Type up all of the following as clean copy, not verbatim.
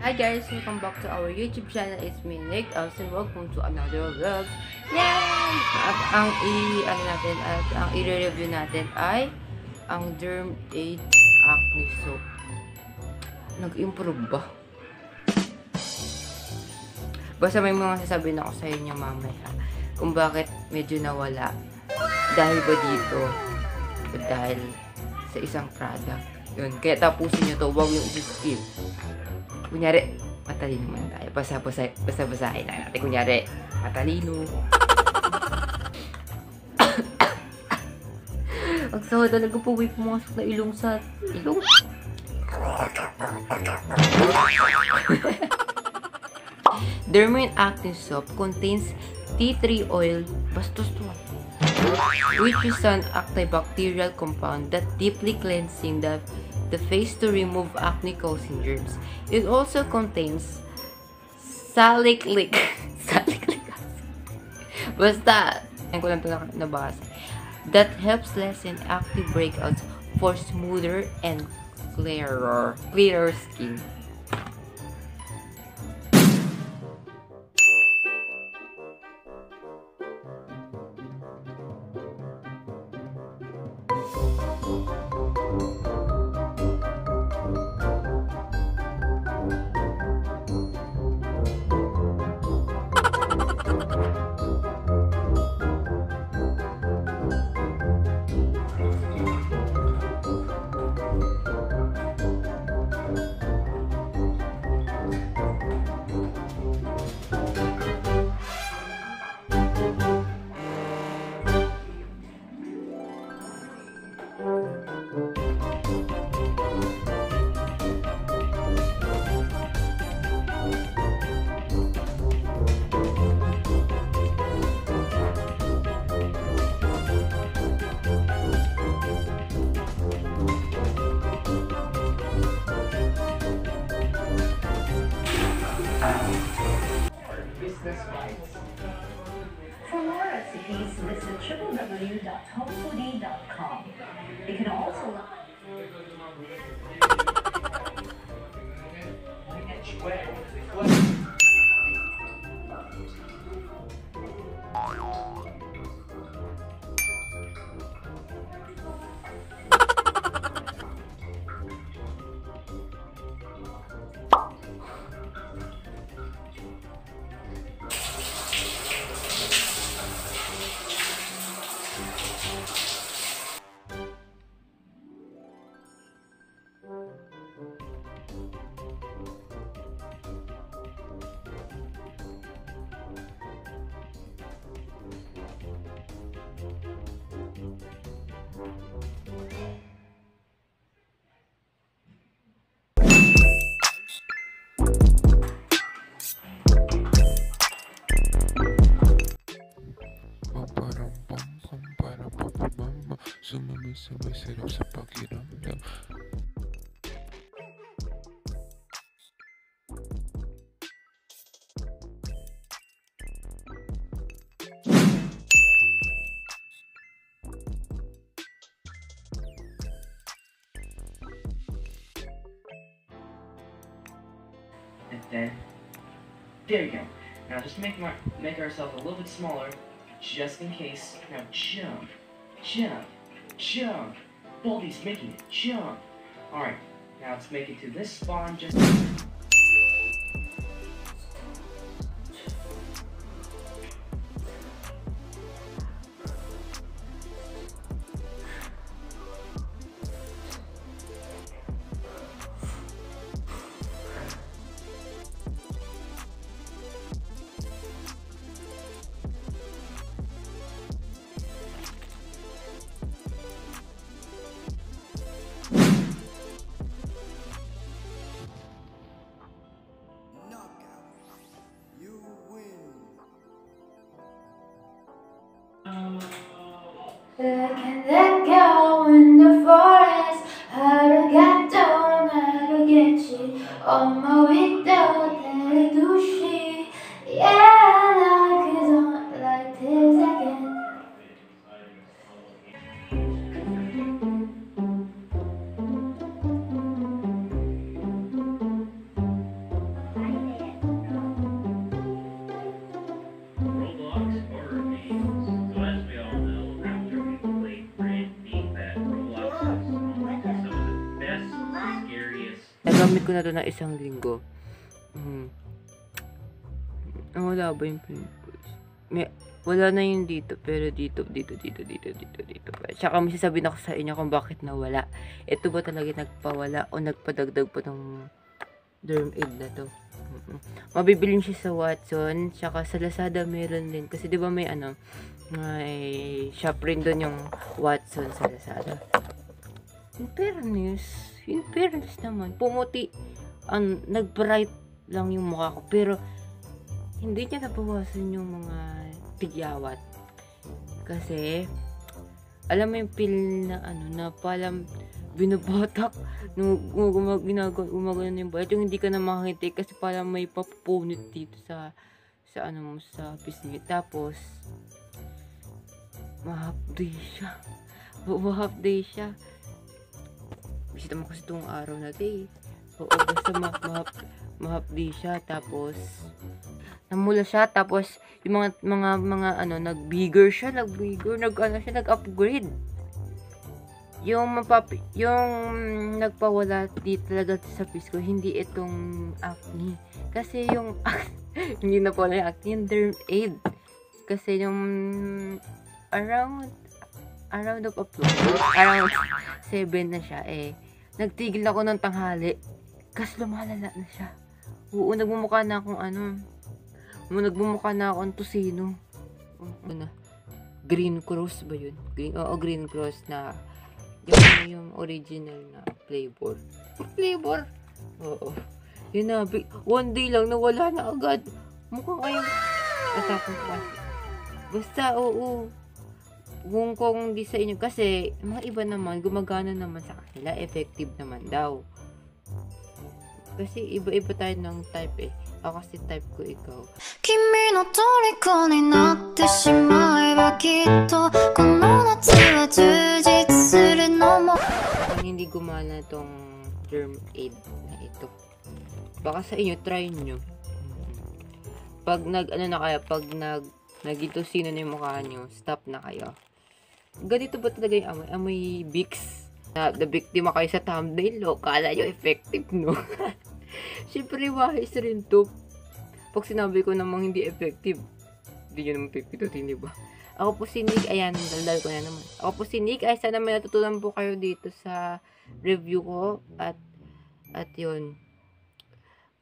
Hi guys! Welcome back to our YouTube channel. It's me, Nick. Also, welcome to another vlog. Yay! At ang i-review natin ay ang Derm 8 Acne Soap. Nag-improve ba? Basta may mga sasabihin ako sa inyo mamaya kung bakit medyo nawala. Dahil ba dito? O dahil sa isang product? Yun. Kaya tapusin nyo to. Huwag yung isi-skip. Kunyari, matalino muna tayo. Basta-basahin na natin. Kunyari, matalino. Ang sawa talaga po, may pumasok na ilong sa ilong. Dermine Acne Soap contains tea tree oil, bastos to, which is an antibacterial compound that deeply cleansing the face to remove acne-causing germs. It also contains salicylic acid. Basta, yan ko lang ito nabasa. That helps lessen acne breakouts for smoother and clearer skin. For more recipes, visit www.homefoodie.com. You can also Sumabay-sabay sarap sa pakiramdam. And then, there you go. Now just make ourselves a little bit smaller, just in case. Now jump, jump, jump. Baldy's making it jump. All right, now let's make it to this spawn. Just. I can let go in the forest. How to get down, how to get you on my window, that do she? Yeah, life is on like this again. ko na to na 1 linggo. Wala ba yung pimples? Wala na yun dito, pero dito pa. Tsaka may sasabihin ako sa inyo kung bakit nawala. Ito ba talaga nagpawala o nagpadagdag pa ng Derm Aid na to? Mabibilin siya sa Watson, tsaka sa Lazada meron din. Kasi di ba may shop rin doon yung Watson sa Lazada. In fairness naman, pumuti, nag-bright lang yung mukha ko, pero hindi niya nabawasan yung mga tigyawat. Kasi, alam mo yung feel na na parang binabatak nung gumagano yung bayat, yung hindi ka na makakiti kasi parang may papupunit dito sa pisngi. Tapos, ma-half day siya. Bisita mo kasi itong araw na day. Oo, basta ma-half day siya. Tapos, namula siya. Tapos, yung mga nag-bigger siya. Nag-upgrade. Yung nagpawala dito talaga sa face ko, hindi itong acne. Kasi yung, hindi na pala yung acne, yung Derm Aid. Kasi yung, around 7 na siya nagtigil ako ng tanghali kasi lumalala na siya. Oo, nagmumukha na akong tosino. Green Cross ba yun? Green Cross na yung original na flavor. Oo. Yun na, one day lang nawala na agad. Mukhang ayun. Natapos kasi. Basta, oo. Kung di sa inyo, kasi mga iba naman, gumagana naman sa kanila, effective naman daw. Kasi iba-iba tayo ng type Ako kasi type ko ikaw. Kimi no toriko ni natte shimaeba kitto kono natsu wa jujitsu suru no mo. Hindi gumana tong Derm Aid na ito. Baka sa inyo, try nyo. Pag naging tosino na yung mukha nyo, stop na kayo. Ganito ba talaga yung amoy? Amoy Vicks. Na biktima kayo sa thumbnail, kala nyo effective, no? Siyempre, wahis rin to. Pag sinabi ko namang hindi effective, hindi nyo naman pipitutin, di ba? Ako po si Nick, ayan, daldal ko na naman. Ako po si Nick, ay sana may natutunan po kayo dito sa review ko. At yun.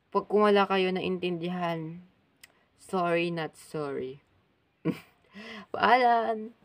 Pag kung wala kayo na intindihan, sorry, not sorry. Paalam!